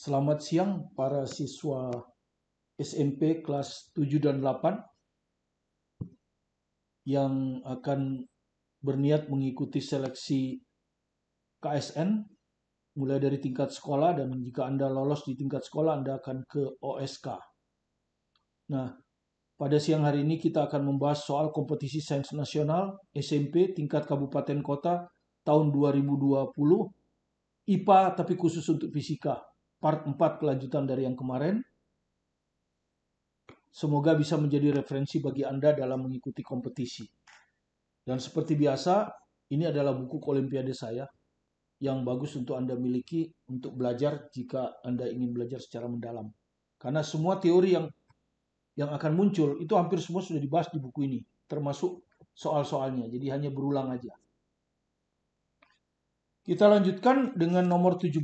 Selamat siang para siswa SMP kelas 7 dan 8 yang akan berniat mengikuti seleksi KSN mulai dari tingkat sekolah, dan jika Anda lolos di tingkat sekolah Anda akan ke OSK. Nah, pada siang hari ini kita akan membahas soal kompetisi sains nasional SMP tingkat kabupaten kota tahun 2020 IPA tapi khusus untuk fisika, part 4 kelanjutan dari yang kemarin. Semoga bisa menjadi referensi bagi Anda dalam mengikuti kompetisi. Dan seperti biasa, ini adalah buku Olimpiade saya yang bagus untuk Anda miliki untuk belajar jika Anda ingin belajar secara mendalam. Karena semua teori yang akan muncul itu hampir semua sudah dibahas di buku ini, termasuk soal-soalnya. Jadi hanya berulang aja. Kita lanjutkan dengan nomor 17.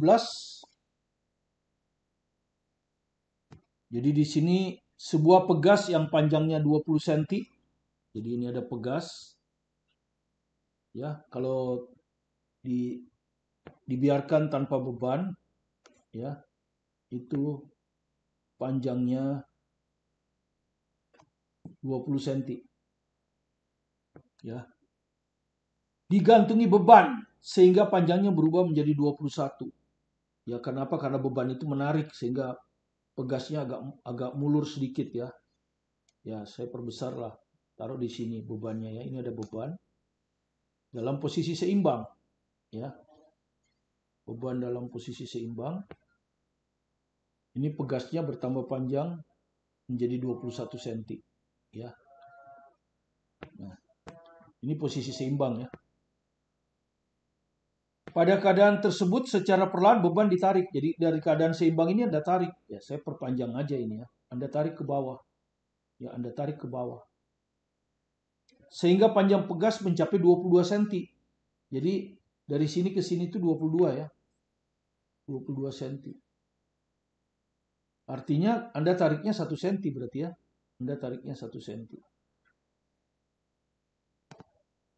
Jadi di sini sebuah pegas yang panjangnya 20 cm. Jadi ini ada pegas. Ya, kalau dibiarkan tanpa beban, ya, itu panjangnya 20 cm. Ya. Digantungi beban sehingga panjangnya berubah menjadi 21. Ya, kenapa? Karena beban itu menarik sehingga pegasnya agak mulur sedikit ya. Ya, saya perbesar lah. Taruh di sini bebannya ya. Ini ada beban dalam posisi seimbang, ya. Beban dalam posisi seimbang. Ini pegasnya bertambah panjang menjadi 21 cm, ya. Nah, ini posisi seimbang ya. Pada keadaan tersebut secara perlahan beban ditarik. Jadi dari keadaan seimbang ini Anda tarik. Ya, saya perpanjang aja ini ya. Anda tarik ke bawah. Ya, Anda tarik ke bawah. Sehingga panjang pegas mencapai 22 cm. Jadi dari sini ke sini itu 22 ya. 22 cm. Artinya Anda tariknya 1 cm berarti ya. Anda tariknya 1 cm.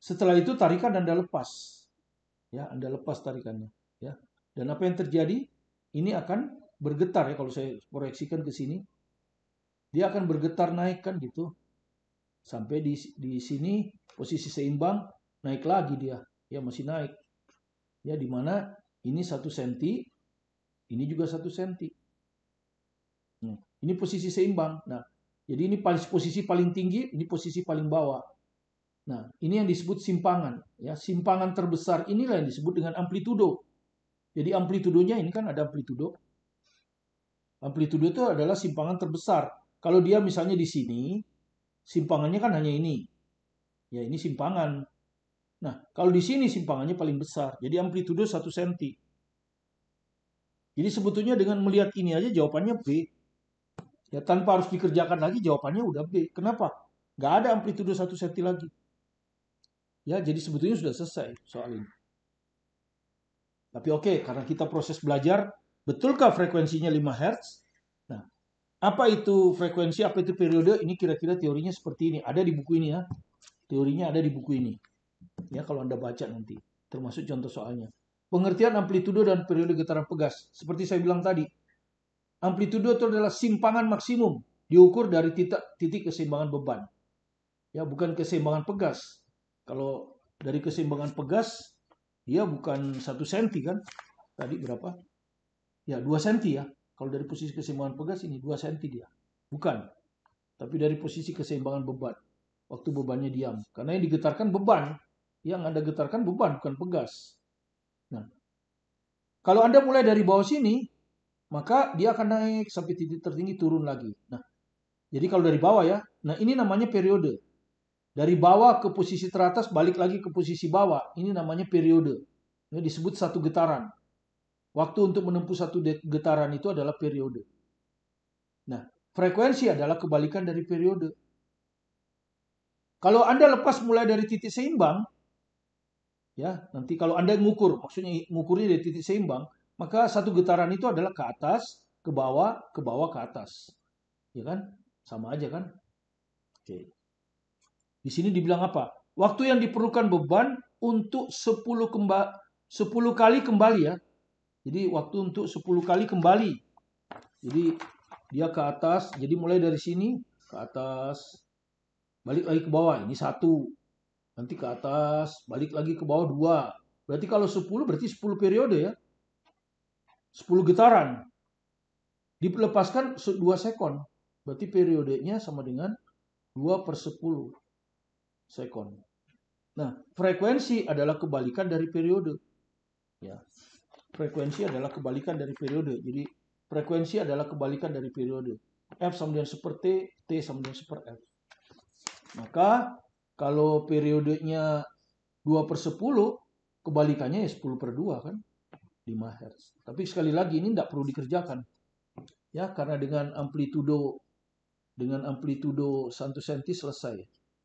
Setelah itu tarikan Anda lepas. Ya, Anda lepas tarikannya, ya. Dan apa yang terjadi? Ini akan bergetar ya, kalau saya proyeksikan ke sini. Dia akan bergetar naik kan gitu. Sampai di sini posisi seimbang, naik lagi dia. Ya, masih naik. Ya, di mana ini 1 cm, ini juga 1 cm. Ini posisi seimbang. Nah, jadi ini posisi paling tinggi, ini posisi paling bawah. Nah, ini yang disebut simpangan. Ya, simpangan terbesar inilah yang disebut dengan amplitudo. Jadi amplitudonya ini kan ada amplitudo. Amplitudo itu adalah simpangan terbesar. Kalau dia misalnya di sini, simpangannya kan hanya ini. Ya, ini simpangan. Nah, kalau di sini simpangannya paling besar. Jadi amplitudo 1 cm. Jadi sebetulnya dengan melihat ini aja jawabannya B. Ya, tanpa harus dikerjakan lagi jawabannya udah B. Kenapa? Nggak ada amplitudo 1 cm lagi. Ya, jadi sebetulnya sudah selesai soal ini. Tapi oke, karena kita proses belajar, betulkah frekuensinya 5 Hz? Nah, apa itu frekuensi, apa itu periode? Ini kira-kira teorinya seperti ini. Ada di buku ini ya. Teorinya ada di buku ini. Ya, kalau Anda baca nanti. Termasuk contoh soalnya. Pengertian amplitudo dan periode getaran pegas. Seperti saya bilang tadi. Amplitudo itu adalah simpangan maksimum. Diukur dari titik keseimbangan beban. Ya, bukan keseimbangan pegas. Kalau dari keseimbangan pegas, dia bukan 1 cm kan? Tadi berapa? Ya, 2 cm ya. Kalau dari posisi keseimbangan pegas ini 2 cm dia. Bukan. Tapi dari posisi keseimbangan beban. Waktu bebannya diam. Karena yang digetarkan beban. Yang Anda getarkan beban, bukan pegas. Nah, kalau Anda mulai dari bawah sini, maka dia akan naik sampai titik tertinggi, turun lagi. Nah, jadi kalau dari bawah ya. Nah, ini namanya periode. Dari bawah ke posisi teratas, balik lagi ke posisi bawah. Ini namanya periode. Ini disebut satu getaran. Waktu untuk menempuh satu getaran itu adalah periode. Nah, frekuensi adalah kebalikan dari periode. Kalau Anda lepas mulai dari titik seimbang, ya, nanti kalau Anda ngukur, maksudnya ngukurnya dari titik seimbang, maka satu getaran itu adalah ke atas, ke bawah, ke atas. Ya kan? Sama aja kan? Oke. Di sini dibilang apa? Waktu yang diperlukan beban untuk 10 kali kembali ya. Jadi waktu untuk 10 kali kembali Jadi dia ke atas, jadi mulai dari sini ke atas, balik lagi ke bawah, ini 1. Nanti ke atas, balik lagi ke bawah 2. Berarti kalau 10 berarti 10 periode ya. 10 getaran. Dilepaskan 2 sekon. Berarti periodenya sama dengan 2/10 sekon. Nah, frekuensi adalah kebalikan dari periode. Ya. Frekuensi adalah kebalikan dari periode. Jadi frekuensi adalah kebalikan dari periode. F sama dengan 1/T, T sama dengan 1/F. Maka kalau periodenya 2/10, kebalikannya ya 10/2 kan, 5 Hz. Tapi sekali lagi ini tidak perlu dikerjakan. Ya, karena dengan amplitudo 1 cm selesai.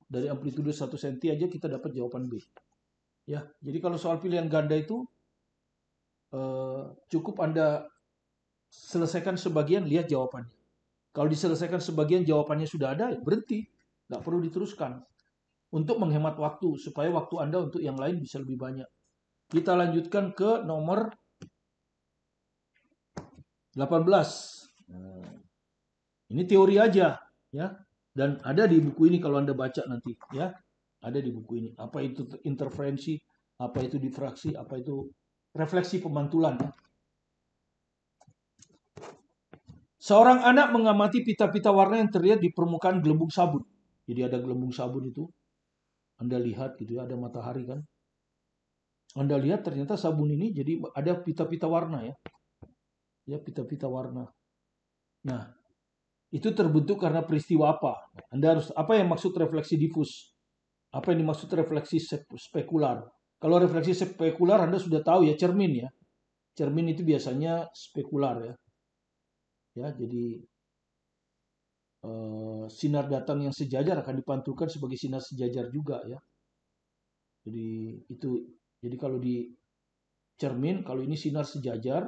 Dari amplitudo 1 cm aja kita dapat jawaban B. Ya, jadi kalau soal pilihan ganda itu cukup Anda selesaikan sebagian, lihat jawabannya. Kalau diselesaikan sebagian jawabannya sudah ada, ya berhenti. Nggak perlu diteruskan. Untuk menghemat waktu, supaya waktu Anda untuk yang lain bisa lebih banyak. Kita lanjutkan ke nomor 18. Nah, ini teori aja, ya. Dan ada di buku ini kalau Anda baca nanti, ya. Ada di buku ini. Apa itu interferensi, apa itu difraksi, apa itu refleksi pemantulan. Ya. Seorang anak mengamati pita-pita warna yang terlihat di permukaan gelembung sabun. Jadi ada gelembung sabun itu. Anda lihat gitu ya, ada matahari kan. Anda lihat ternyata sabun ini jadi ada pita-pita warna ya. Ya, pita-pita warna. Nah, itu terbentuk karena peristiwa apa? Anda harus, apa yang maksud refleksi difus? Apa yang dimaksud refleksi spekular? Kalau refleksi spekular Anda sudah tahu ya, cermin ya. Cermin itu biasanya spekular ya. Ya, jadi sinar datang yang sejajar akan dipantulkan sebagai sinar sejajar juga ya. Jadi itu, jadi kalau di cermin, kalau ini sinar sejajar,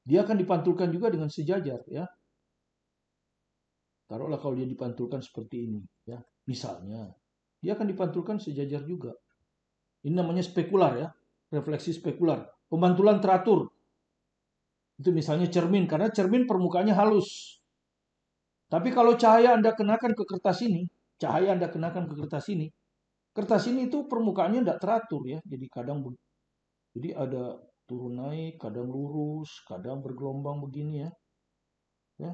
dia akan dipantulkan juga dengan sejajar ya. Taruhlah kalau dia dipantulkan seperti ini ya. Misalnya, dia akan dipantulkan sejajar juga. Ini namanya spekular ya. Refleksi spekular. Pemantulan teratur. Itu misalnya cermin, karena cermin permukaannya halus. Tapi kalau cahaya Anda kenakan ke kertas ini, kertas ini itu permukaannya tidak teratur ya. Jadi kadang ada turun naik, kadang lurus, kadang bergelombang begini ya. Ya.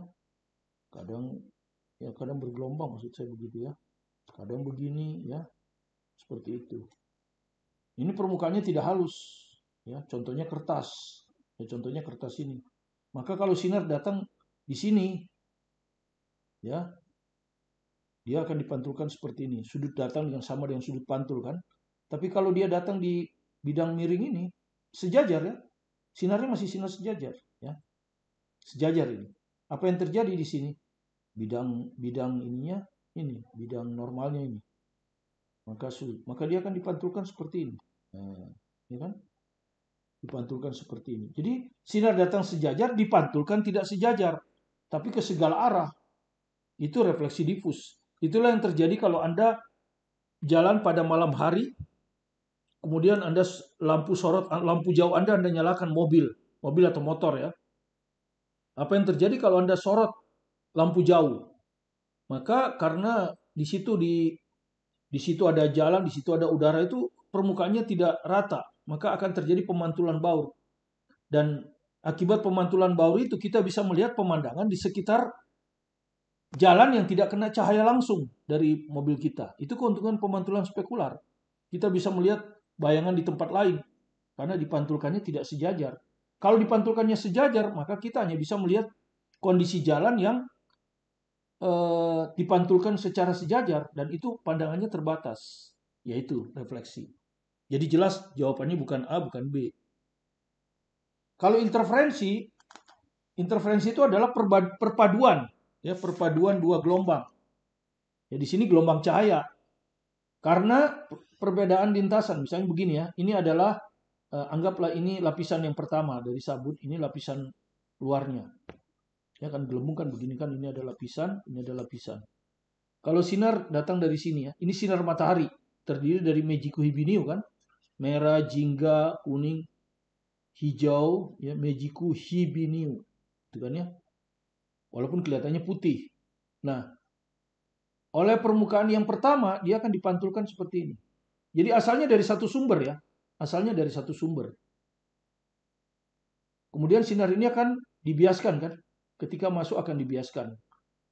Kadang bergelombang maksud saya begitu ya. Kadang begini ya. Seperti itu. Ini permukaannya tidak halus ya. Contohnya kertas. Ya, contohnya kertas ini. Maka kalau sinar datang di sini ya, dia akan dipantulkan seperti ini. Sudut datang yang sama dengan sudut pantul kan. Tapi kalau dia datang di bidang miring ini, sejajar ya. Sinarnya masih sinar sejajar ya. Sejajar ini. Apa yang terjadi di sini? Bidang ininya ini, bidang normalnya ini. Maka dia akan dipantulkan seperti ini. Nah, ya kan? Dipantulkan seperti ini. Jadi sinar datang sejajar, dipantulkan tidak sejajar, tapi ke segala arah. Itu refleksi difus. Itulah yang terjadi kalau Anda jalan pada malam hari, kemudian Anda lampu sorot, lampu jauh Anda nyalakan mobil atau motor ya. Apa yang terjadi kalau Anda sorot lampu jauh? Maka karena di situ ada jalan, di situ ada udara, itu permukaannya tidak rata, maka akan terjadi pemantulan baur. Dan akibat pemantulan baur itu kita bisa melihat pemandangan di sekitar jalan yang tidak kena cahaya langsung dari mobil kita. Itu keuntungan pemantulan spekular. Kita bisa melihat bayangan di tempat lain karena dipantulkannya tidak sejajar. Kalau dipantulkannya sejajar, maka kita hanya bisa melihat kondisi jalan yang dipantulkan secara sejajar, dan itu pandangannya terbatas, yaitu refleksi. Jadi jelas jawabannya bukan A, bukan B. Kalau interferensi itu adalah perpaduan, ya, perpaduan dua gelombang. Ya, di sini gelombang cahaya. Karena perbedaan lintasan, misalnya begini ya, ini adalah anggaplah ini lapisan yang pertama dari sabun, ini lapisan luarnya. Ya kan, gelembung kan begini kan, ini ada lapisan, ini ada lapisan. Kalau sinar datang dari sini ya, ini sinar matahari, terdiri dari Mejikuhibiniu kan, merah, jingga, kuning. hijau, ya, Mejiku Hibiniu, itu kan ya, walaupun kelihatannya putih. Nah, oleh permukaan yang pertama dia akan dipantulkan seperti ini. Jadi asalnya dari satu sumber ya, asalnya dari satu sumber. Kemudian sinar ini akan dibiaskan kan, ketika masuk akan dibiaskan.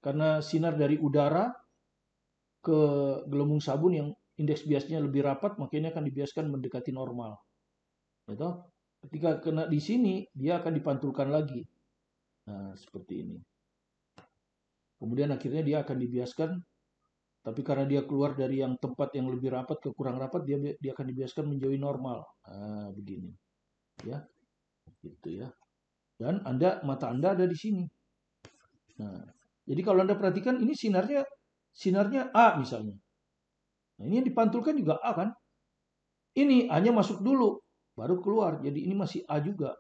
Karena sinar dari udara ke gelembung sabun yang indeks biasnya lebih rapat, makanya akan dibiaskan mendekati normal. Gitu? Ketika kena di sini, dia akan dipantulkan lagi. Nah, seperti ini. Kemudian akhirnya dia akan dibiaskan, tapi karena dia keluar dari yang tempat yang lebih rapat ke kurang rapat, dia akan dibiaskan menjauhi normal. Nah, begini. Ya, gitu ya. Dan mata Anda ada di sini. Nah, jadi kalau Anda perhatikan ini sinarnya A misalnya. Nah, ini yang dipantulkan juga A kan? Ini A-nya masuk dulu, baru keluar. Jadi ini masih A juga.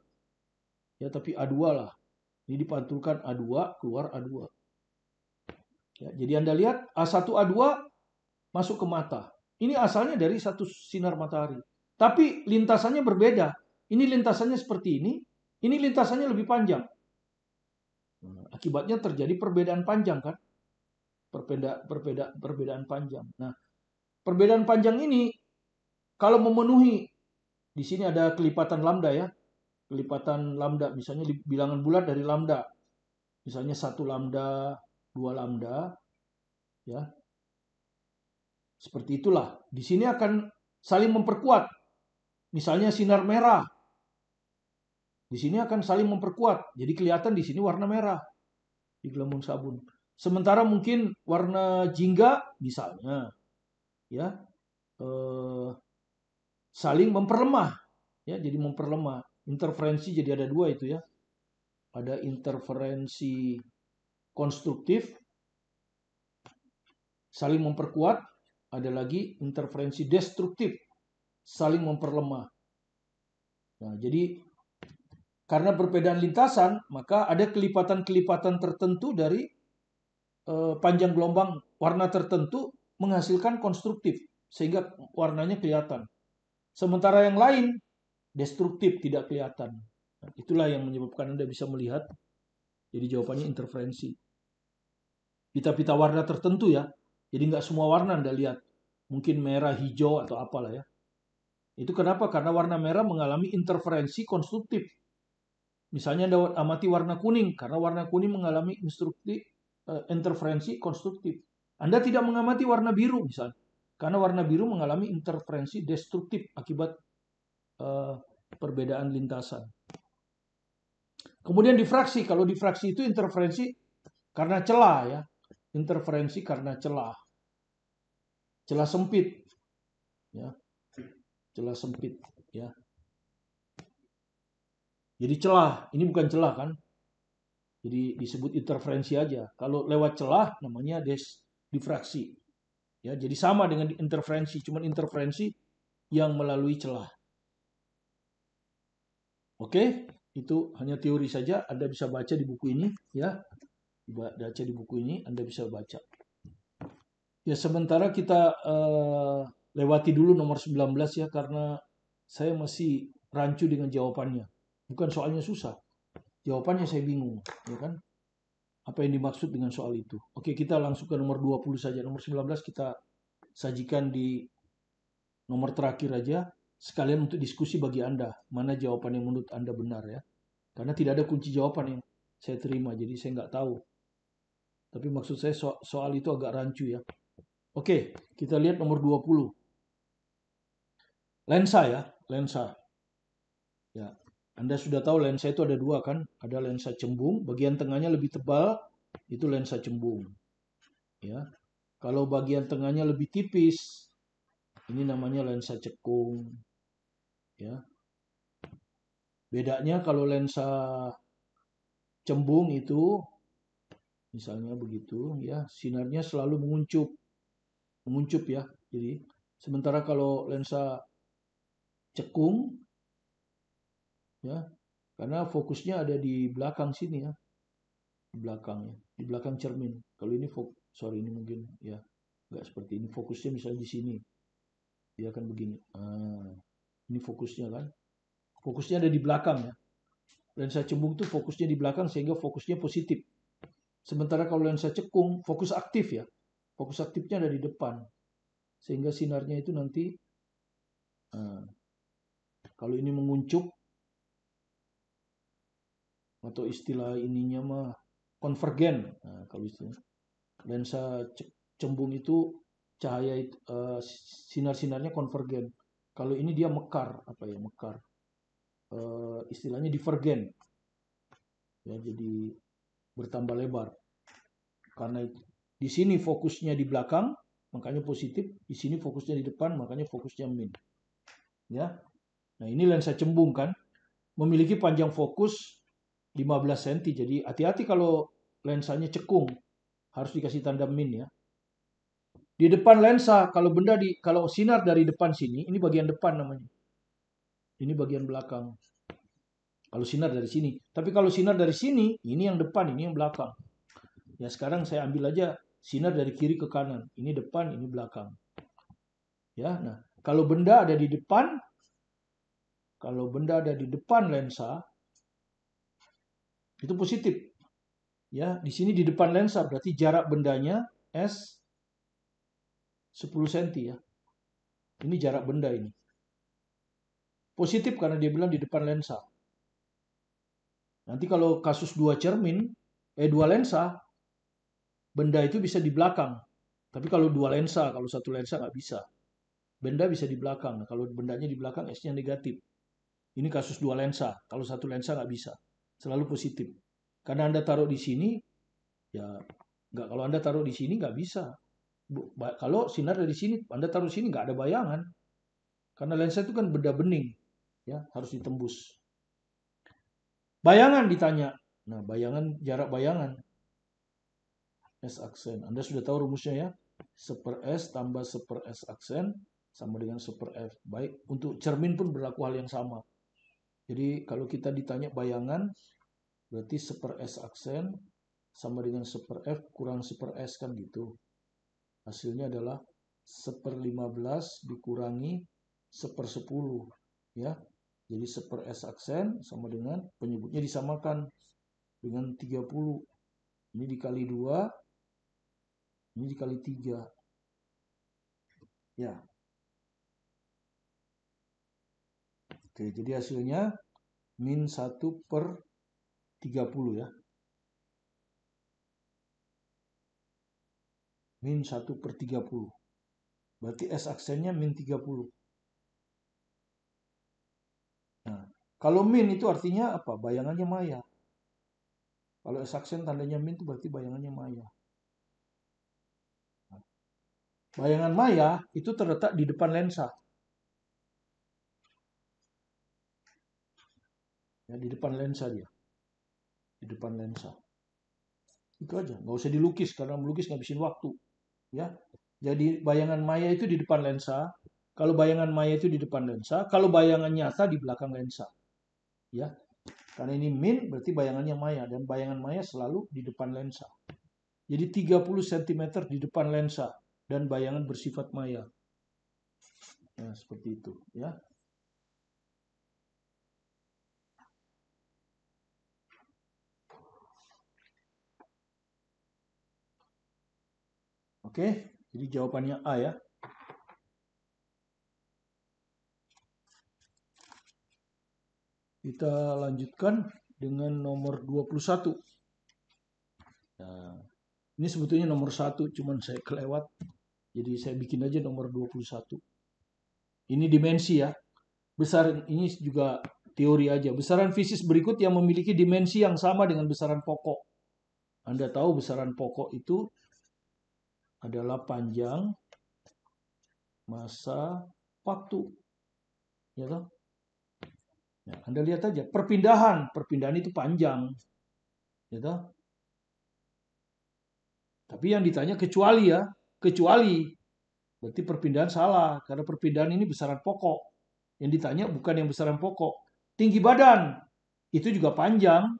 Ya, tapi A2 lah. Ini dipantulkan A2, keluar A2. Ya, jadi Anda lihat A1, A2 masuk ke mata. Ini asalnya dari satu sinar matahari. Tapi lintasannya berbeda. Ini lintasannya seperti ini lintasannya lebih panjang. Akibatnya terjadi perbedaan panjang kan? Perbedaan panjang. Nah, perbedaan panjang ini kalau memenuhi, di sini ada kelipatan lambda ya. Kelipatan lambda, misalnya bilangan bulat dari lambda. Misalnya 1 lambda, 2 lambda, ya. Seperti itulah. Di sini akan saling memperkuat. Misalnya sinar merah. Di sini akan saling memperkuat. Jadi kelihatan di sini warna merah di gelembung sabun. Sementara mungkin warna jingga misalnya ya saling memperlemah ya, jadi memperlemah. Interferensi jadi ada dua itu ya. Ada interferensi konstruktif saling memperkuat, ada lagi interferensi destruktif saling memperlemah. Nah, jadi karena perbedaan lintasan, maka ada kelipatan-kelipatan tertentu dari panjang gelombang warna tertentu menghasilkan konstruktif, sehingga warnanya kelihatan. Sementara yang lain destruktif, tidak kelihatan. Nah, itulah yang menyebabkan Anda bisa melihat. Jadi jawabannya interferensi. Pita-pita warna tertentu ya. Jadi nggak semua warna Anda lihat. Mungkin merah, hijau, atau apalah ya. Itu kenapa? Karena warna merah mengalami interferensi konstruktif. Misalnya Anda amati warna kuning, karena warna kuning mengalami interferensi konstruktif. Anda tidak mengamati warna biru misalnya, karena warna biru mengalami interferensi destruktif akibat perbedaan lintasan. Kemudian difraksi, kalau difraksi itu interferensi karena celah ya, interferensi karena celah sempit, ya, celah sempit, ya. Jadi celah, ini bukan celah kan? Jadi disebut interferensi aja. Kalau lewat celah namanya difraksi. Ya, jadi sama dengan interferensi, cuman interferensi yang melalui celah. Oke, itu hanya teori saja. Anda bisa baca di buku ini, ya. Baca di buku ini, Anda bisa baca. Ya, sementara kita lewati dulu nomor 19 ya, karena saya masih rancu dengan jawabannya. Bukan soalnya susah, jawabannya saya bingung, ya kan? Apa yang dimaksud dengan soal itu? Oke, kita langsung ke nomor 20 saja. Nomor 19 kita sajikan di nomor terakhir aja, sekalian untuk diskusi bagi Anda, mana jawaban yang menurut Anda benar ya. Karena tidak ada kunci jawaban yang saya terima, jadi saya nggak tahu. Tapi maksud saya soal itu agak rancu ya. Oke, kita lihat nomor 20. Lensa ya, lensa. Ya, Anda sudah tahu lensa itu ada dua kan? Ada lensa cembung, bagian tengahnya lebih tebal, itu lensa cembung. Ya, kalau bagian tengahnya lebih tipis, ini namanya lensa cekung. Ya, bedanya kalau lensa cembung itu, misalnya begitu, ya, sinarnya selalu menguncup ya. Jadi, sementara kalau lensa cekung, ya, karena fokusnya ada di belakang sini ya, di belakang ya, di belakang cermin. Kalau ini ini mungkin ya nggak seperti ini. Fokusnya misalnya di sini, dia akan begini. Ini fokusnya kan. Fokusnya ada di belakang ya. Lensa cembung itu fokusnya di belakang sehingga fokusnya positif. Sementara kalau lensa cekung, fokus aktif ya. Fokus aktifnya ada di depan. Sehingga sinarnya itu nanti, kalau ini menguncup, atau istilah ininya mah konvergen. Nah, kalau istilah lensa cembung itu cahaya sinar-sinarnya konvergen. Kalau ini dia mekar, apa ya mekar? Istilahnya divergen. Ya, jadi bertambah lebar. Karena di sini fokusnya di belakang, makanya positif. Di sini fokusnya di depan, makanya fokusnya min. Ya. Nah, ini lensa cembung kan, memiliki panjang fokus 15 cm. Jadi hati-hati kalau lensanya cekung, harus dikasih tanda min ya. Di depan lensa, kalau sinar dari depan sini, ini bagian depan namanya. Ini bagian belakang. Kalau sinar dari sini. Tapi kalau sinar dari sini, ini yang depan, ini yang belakang. Ya sekarang saya ambil aja sinar dari kiri ke kanan. Ini depan, ini belakang. Ya, nah kalau benda ada di depan, lensa, itu positif. Ya, di sini di depan lensa berarti jarak bendanya S 10 cm ya. Ini jarak benda ini. Positif karena dia bilang di depan lensa. Nanti kalau kasus dua lensa, benda itu bisa di belakang. Tapi kalau dua lensa, kalau satu lensa nggak bisa. Benda bisa di belakang. Nah, kalau bendanya di belakang, S-nya negatif. Ini kasus dua lensa. Kalau satu lensa nggak bisa. Selalu positif. Karena Anda taruh di sini, ya nggak. Kalau Anda taruh di sini nggak bisa. Kalau sinar dari sini, Anda taruh di sini nggak ada bayangan. Karena lensa itu kan benda bening, ya harus ditembus. Bayangan ditanya. Nah, jarak bayangan. S aksen. Anda sudah tahu rumusnya ya. 1/S tambah 1/S aksen sama dengan 1/F. Baik, untuk cermin pun berlaku hal yang sama. Jadi kalau kita ditanya bayangan, berarti 1/S aksen sama dengan 1/F kurang 1/S kan gitu. Hasilnya adalah 1/15 dikurangi 1/10. Ya. Jadi 1/S aksen sama dengan penyebutnya disamakan dengan 30. Ini dikali 2. Ini dikali 3. Ya. Oke, jadi hasilnya min 1/30 ya. Min 1/30. Berarti S aksennya min 30. Nah, kalau min itu artinya apa? Bayangannya maya. Kalau S aksen tandanya min itu berarti bayangannya maya. Bayangan maya itu terletak di depan lensa. Ya, di depan lensa dia. Di depan lensa. Itu aja, nggak usah dilukis karena melukis ngabisin waktu. Ya, jadi bayangan maya itu di depan lensa. Kalau bayangan maya itu di depan lensa, kalau bayangan nyata di belakang lensa. Ya, karena ini min berarti bayangannya maya dan bayangan maya selalu di depan lensa. Jadi 30 cm di depan lensa dan bayangan bersifat maya. Nah, seperti itu ya. Oke, jadi jawabannya A ya. Kita lanjutkan dengan nomor 21. Nah, ini sebetulnya nomor 1, cuman saya kelewat. Jadi saya bikin aja nomor 21. Ini dimensi ya. Besaran ini juga teori aja. Besaran fisis berikut yang memiliki dimensi yang sama dengan besaran pokok. Anda tahu besaran pokok itu adalah panjang, massa, waktu. Ya toh? Ya, Anda lihat aja, perpindahan itu panjang. Ya toh? Tapi yang ditanya kecuali ya, kecuali. Berarti perpindahan salah, karena perpindahan ini besaran pokok. Yang ditanya bukan yang besaran pokok. Tinggi badan, itu juga panjang.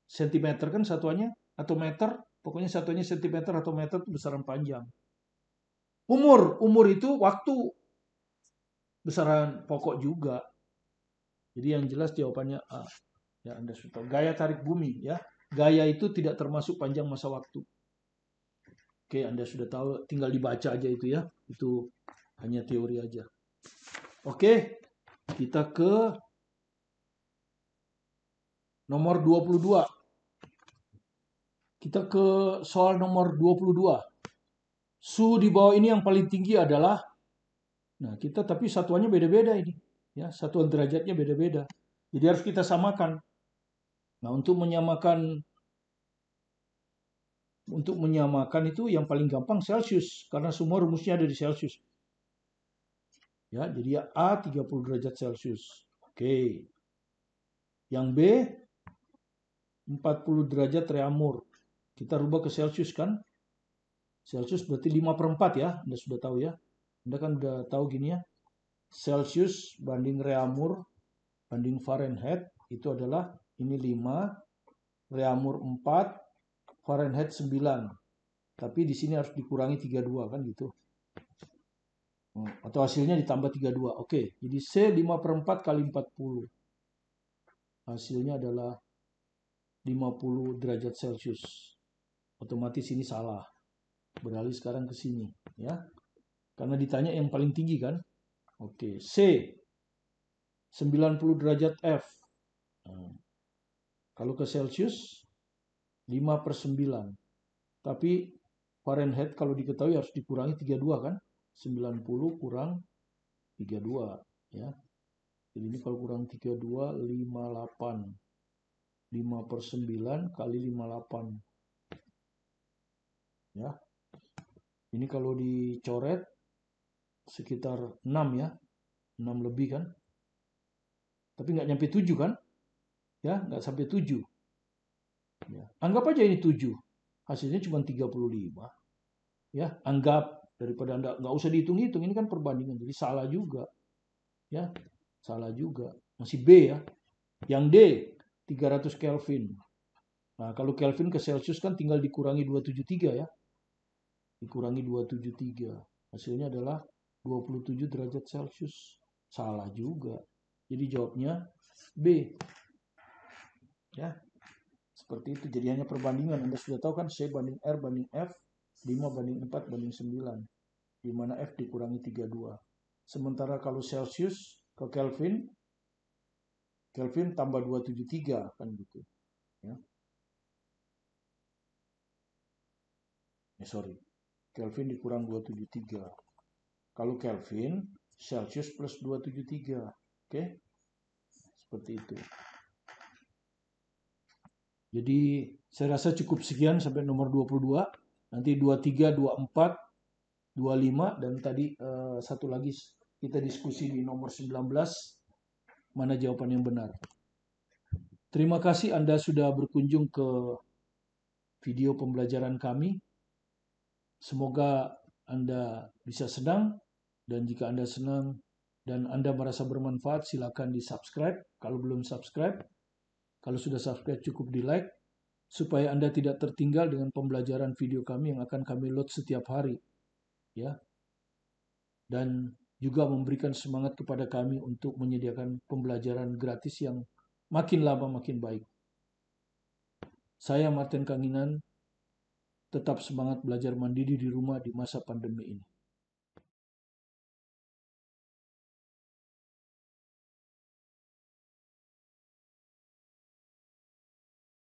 Sentimeter kan satuannya, atau meter, pokoknya satuannya sentimeter atau meter itu besaran panjang. Umur itu waktu, besaran pokok juga. Jadi yang jelas jawabannya A. Ya, Anda sudah tahu. Gaya tarik bumi, ya. Gaya itu tidak termasuk panjang masa waktu. Oke, Anda sudah tahu, tinggal dibaca aja itu ya. Itu hanya teori aja. Oke, kita ke nomor 22. Kita ke soal nomor 22. Suhu di bawah ini yang paling tinggi adalah, nah kita tapi satuannya beda-beda ini. Ya, satuan derajatnya beda-beda. Jadi harus kita samakan. Nah, untuk menyamakan itu yang paling gampang Celcius, karena semua rumusnya ada di Celcius. Ya, jadi ya A 30 derajat Celcius. Oke. Yang B 40 derajat Reaumur. Kita rubah ke Celcius kan? Celcius berarti 5/4 ya. Anda sudah tahu ya. Anda kan udah tahu gini ya. Celcius banding Reaumur banding Fahrenheit itu adalah ini 5, Reaumur 4, Fahrenheit 9. Tapi di sini harus dikurangi 32 kan gitu. Atau hasilnya ditambah 32. Oke, jadi C 5/4 kali 40. Hasilnya adalah 50 derajat Celcius. Otomatis ini salah. Beralih sekarang ke sini, ya. Karena ditanya yang paling tinggi kan. Oke, C 90 derajat F. Kalau ke Celcius 5/9. Tapi Fahrenheit kalau diketahui harus dikurangi 32 kan. 90 kurang 32, ya. Jadi ini kalau kurang 32 58. 5/9 kali 58. Ya. Ini kalau dicoret sekitar 6 ya. 6 lebih kan. Tapi nggak nyampe 7 kan. Ya, nggak sampai 7. Ya. Anggap aja ini 7. Hasilnya cuma 35. Ya, anggap daripada Anda nggak usah dihitung-hitung. Ini kan perbandingan. Jadi salah juga. Ya, salah juga. Masih B ya. Yang D 300 Kelvin. Nah, kalau Kelvin ke Celcius kan tinggal dikurangi 273 ya. Dikurangi 273. Hasilnya adalah 27 derajat Celcius. Salah juga. Jadi jawabnya B. Ya. Seperti itu. Jadi hanya perbandingan. Anda sudah tahu kan C banding R banding F. 5/4/9. Di mana F dikurangi 32. Sementara kalau Celcius ke Kelvin tambah 273 kan gitu. Ya. Sorry. Kelvin dikurang 273. Kalau Kelvin, Celcius plus 273. Oke? Seperti itu. Jadi saya rasa cukup sekian sampai nomor 22. Nanti 23, 24, 25 dan tadi satu lagi kita diskusi di nomor 19 mana jawaban yang benar. Terima kasih Anda sudah berkunjung ke video pembelajaran kami. Semoga Anda bisa senang, dan jika Anda senang dan Anda merasa bermanfaat, silakan di-subscribe kalau belum subscribe. Kalau sudah subscribe cukup di-like supaya Anda tidak tertinggal dengan pembelajaran video kami yang akan kami load setiap hari. Ya. Dan juga memberikan semangat kepada kami untuk menyediakan pembelajaran gratis yang makin lama makin baik. Saya Martin Kanginan, tetap semangat belajar mandiri di rumah di masa pandemi ini.